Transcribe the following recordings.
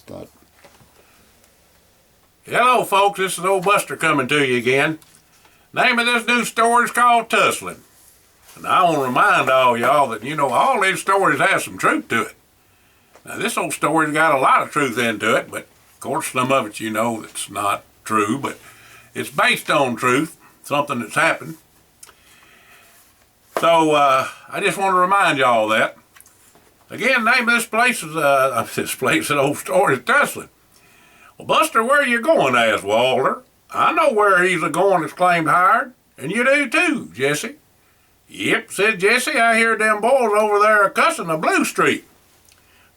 Start. Hello folks, this is old Buster coming to you again. Name of this new story is called Tusslin. And I want to remind all y'all that, all these stories have some truth to it. Now this old story's got a lot of truth into it, but of course some of it that's not true, but it's based on truth, something that's happened. So I just want to remind y'all that. Again, the name of this place is, an old story is Tusslin. Well, Buster, where are you going? Asked Walter. I know where he's a-going, exclaimed Hired. And you do too, Jesse. Yep, said Jesse, I hear them boys over there a-cussing a Blue Street.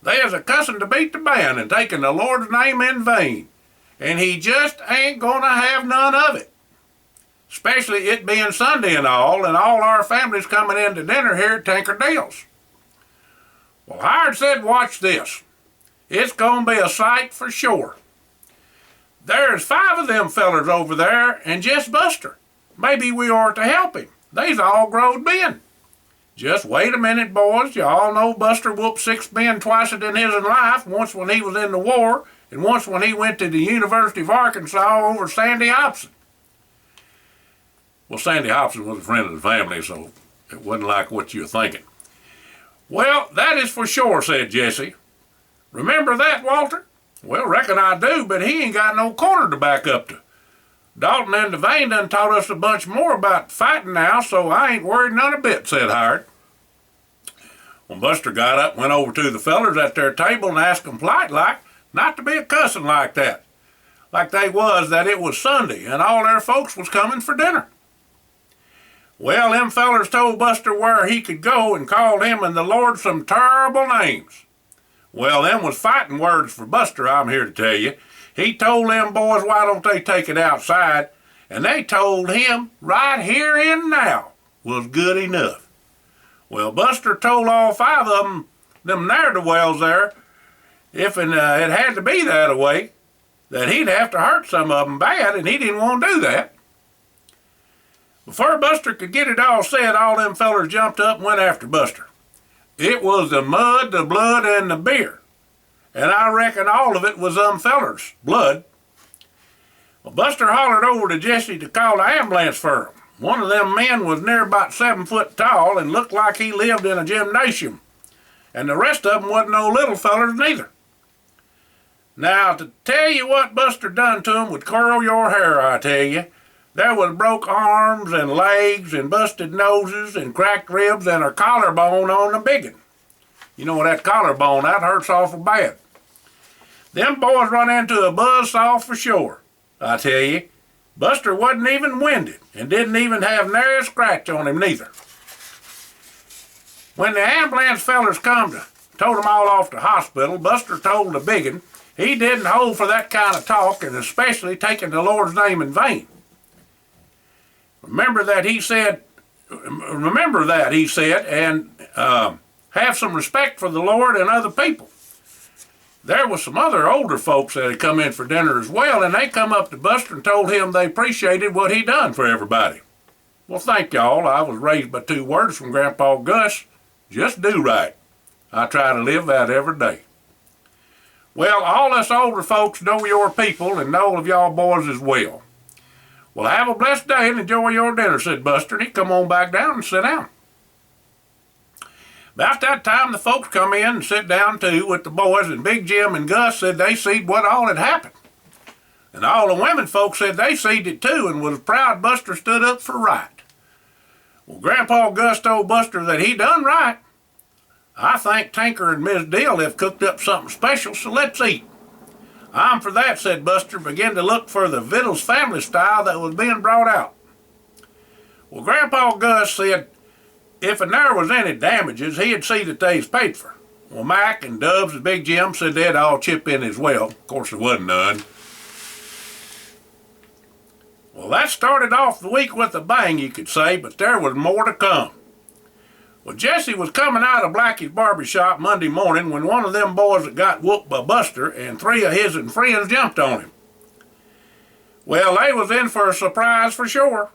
They is a-cussing to beat the band and taking the Lord's name in vain. And he just ain't gonna have none of it. Especially it being Sunday and all our families coming in to dinner here at Tankerdale's. Well, Hired said, watch this. It's gonna be a sight for sure. There's 5 of them fellers over there and just Buster. Maybe we ought to help him. They's all growed men. Just wait a minute, boys. You all know Buster whooped 6 men twice in his life, once when he was in the war and once when he went to the University of Arkansas over Sandy Hobson. Well, Sandy Hobson was a friend of the family, so it wasn't like what you're thinking. Well, that is for sure, said Jesse. Remember that, Walter? Well, reckon I do, but he ain't got no corner to back up to. Dalton and Devane done taught us a bunch more about fighting now, so I ain't worried none a bit, said Hired. When Buster got up, went over to the fellers at their table and asked them polite-like not to be a-cussing like that. Like they was that it was Sunday and all their folks was coming for dinner. Well, them fellers told Buster where he could go and called him and the Lord some terrible names. Well, them was fighting words for Buster, I'm here to tell you. He told them boys why don't they take it outside, and they told him right here and now was good enough. Well, Buster told all 5 of them ne'er-do-wells there, if it had to be that way, that he'd have to hurt some of them bad, and he didn't want to do that. Before Buster could get it all said, all them fellers jumped up and went after Buster. It was the mud, the blood, and the beer. And I reckon all of it was them fellers' blood. Well, Buster hollered over to Jesse to call the ambulance for him. One of them men was near about 7 foot tall and looked like he lived in a gymnasium. And the rest of them wasn't no little fellers neither. Now, to tell you what Buster done to him would curl your hair, I tell you. There was broke arms and legs and busted noses and cracked ribs and a collarbone on the biggin. You know that collarbone, that hurts awful bad. Them boys run into a buzzsaw for sure, I tell you. Buster wasn't even winded and didn't even have nary a scratch on him neither. When the ambulance fellers come to told them all off to hospital, Buster told the biggin he didn't hold for that kind of talk and especially taking the Lord's name in vain. Remember that, he said, and have some respect for the Lord and other people. There was some other older folks that had come in for dinner as well, and they come up to Buster and told him they appreciated what he done for everybody. Well, thank y'all. I was raised by 2 words from Grandpa Gus. Just do right. I try to live that every day. Well, all us older folks know your people and know of y'all boys as well. Well, have a blessed day and enjoy your dinner, said Buster, and he come on back down and sit down. About that time, the folks come in and sit down too with the boys, and Big Jim and Gus said they seed what all had happened. And all the women folks said they seed it too and was proud Buster stood up for right. Well, Grandpa Gus told Buster that he done right. I think Tinker and Miss Dill have cooked up something special, so let's eat. I'm for that, said Buster, begin to look for the victuals family style that was being brought out. Well, Grandpa Gus said if there was any damages, he'd see that they's paid for. Well, Mac and Dubs and Big Jim said they'd all chip in as well. Of course, there wasn't none. Well, that started off the week with a bang, you could say, but there was more to come. Well, Jesse was coming out of Blackie's barbershop Monday morning when one of them boys that got whooped by Buster and 3 of his friends jumped on him. Well, they was in for a surprise for sure.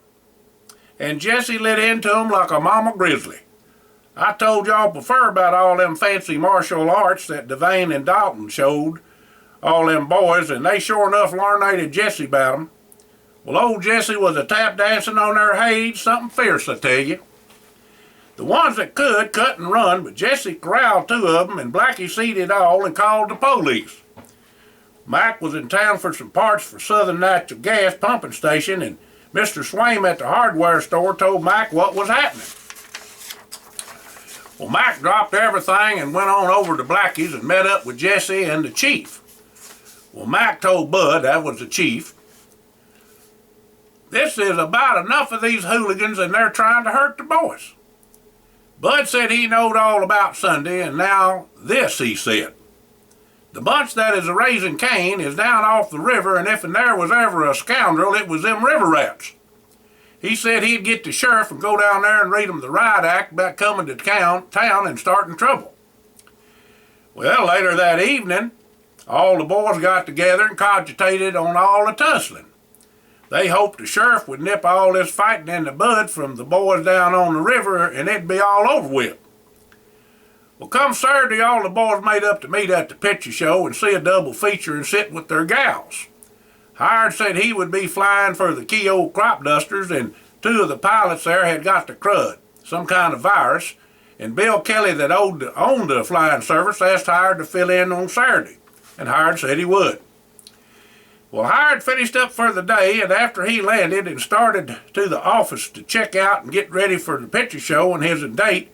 And Jesse lit into them like a mama grizzly. I told y'all before about all them fancy martial arts that Devane and Dalton showed all them boys, and they sure enough larnated Jesse about 'em. Well, old Jesse was a tap dancing on their hides, something fierce, I tell you. The ones that could cut and run, but Jesse corralled 2 of 'em, and Blackie seed it all and called the police. Mac was in town for some parts for Southern Natural Gas pumping station, and Mr. Swaim at the hardware store told Mac what was happening. Well, Mac dropped everything and went on over to Blackie's and met up with Jesse and the chief. Well, Mac told Bud, that was the chief, "This is about enough of these hooligans, and they're trying to hurt the boys." Bud said he knowed all about Sunday, and now this he said. "The bunch that is a-raising Cain is down off the river, and if there was ever a scoundrel, it was them river rats." He said he'd get the sheriff and go down there and read 'em the riot act about coming to town and starting trouble. Well, later that evening, all the boys got together and cogitated on all the tussling. They hoped the sheriff would nip all this fighting in the bud from the boys down on the river, and it'd be all over with. Well, come Saturday, all the boys made up to meet at the picture show and see a double feature and sit with their gals. Hired said he would be flying for the Keogh crop dusters, and 2 of the pilots there had got the crud, some kind of virus, and Bill Kelly that owned the flying service asked Hired to fill in on Saturday, and Hired said he would. Well, Hired finished up for the day, and after he landed and started to the office to check out and get ready for the picture show and his date,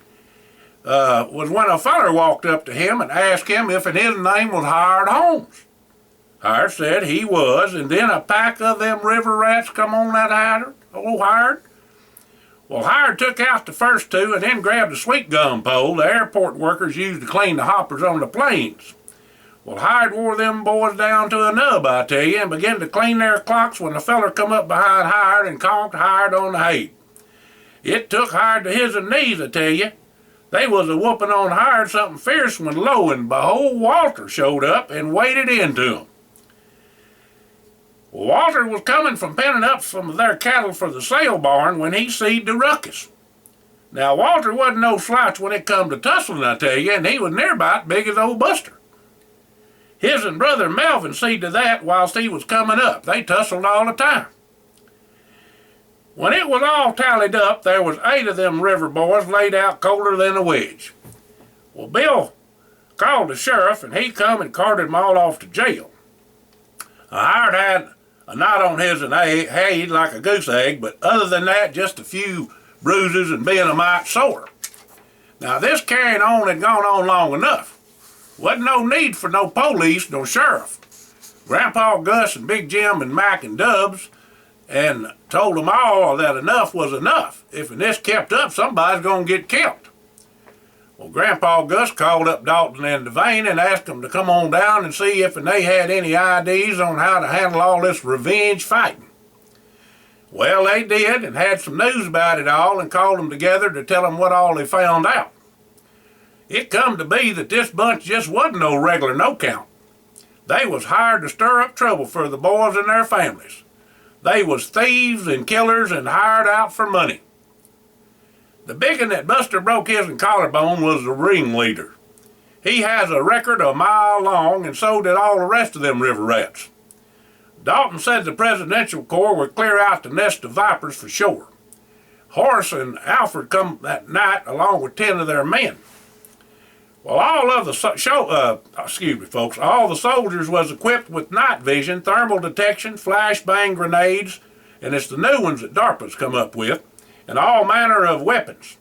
was when a feller walked up to him and asked him if his name was Hired Holmes. Hired said he was, and then a pack of them river rats come on that Hired. Well, Hired took out the first 2 and then grabbed a sweet gum pole the airport workers used to clean the hoppers on the planes. Well, Hired wore them boys down to a nub, I tell you, and began to clean their clocks when a feller come up behind Hired and conked Hired on the head. It took Hired to his knees, I tell you. They was a whooping on Hired something fierce when lo and behold Walter showed up and waded into him. Walter was coming from penning up some of their cattle for the sale barn when he seed the ruckus. Now, Walter wasn't no slouch when it come to tussling, I tell you, and he was near about big as old Buster. His and brother Melvin seed to that whilst he was coming up. They tussled all the time. When it was all tallied up, there was 8 of them river boys laid out colder than a wedge. Well, Bill called the sheriff, and he come and carted them all off to jail. Hired had a knot on his head like a goose egg, but other than that, just a few bruises and being a mite sore. Now, this carrying on had gone on long enough. Wasn't no need for no police nor sheriff. Grandpa Gus and Big Jim and Mac and Dubs and told them all that enough was enough. If this kept up, somebody's gonna get killed. Well, Grandpa Gus called up Dalton and Devane and asked them to come on down and see if they had any ideas on how to handle all this revenge fighting. Well, they did, and had some news about it all, and called them together to tell them what all they found out. It come to be that this bunch just wasn't no regular no-count. They was hired to stir up trouble for the boys and their families. They was thieves and killers and hired out for money. The biggin that Buster broke his collarbone was the ringleader. He has a record a mile long, and so did all the rest of them river rats. Dalton said the Presidential Corps would clear out the nest of vipers for sure. Horace and Alfred come that night along with 10 of their men. Well, all of the all the soldiers was equipped with night vision, thermal detection, flashbang grenades, and it's the new ones that DARPA's come up with, and all manner of weapons.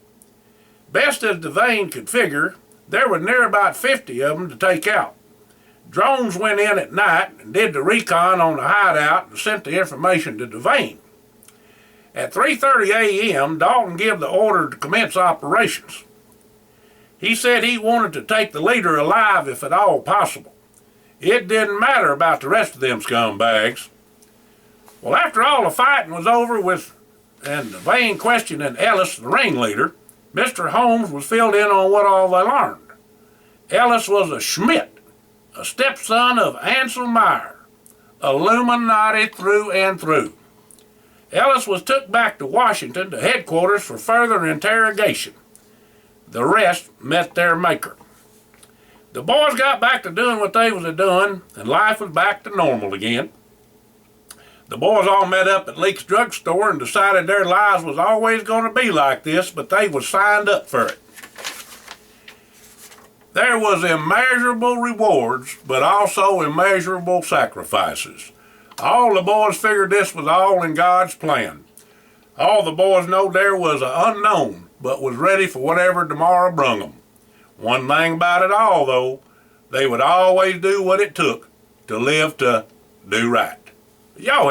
Best as Devane could figure, there were near about 50 of them to take out. Drones went in at night and did the recon on the hideout and sent the information to Devane. At 3:30 a.m., Dalton gave the order to commence operations. He said he wanted to take the leader alive if at all possible. It didn't matter about the rest of them scumbags. Well, after all the fighting was over with and Devane questioning Ellis, the ringleader, Mr. Holmes was filled in on what all they learned. Ellis was a Schmidt, a stepson of Ansel Meyer, Illuminati through and through. Ellis was took back to Washington to headquarters for further interrogation. The rest met their maker. The boys got back to doing what they was a-doing, and life was back to normal again. The boys all met up at Leake's drugstore and decided their lives was always going to be like this, but they was signed up for it. There was immeasurable rewards, but also immeasurable sacrifices. All the boys figured this was all in God's plan. All the boys knowed there was an unknown, but was ready for whatever tomorrow brung them. One thing about it all, though, they would always do what it took to live to do right. Y'all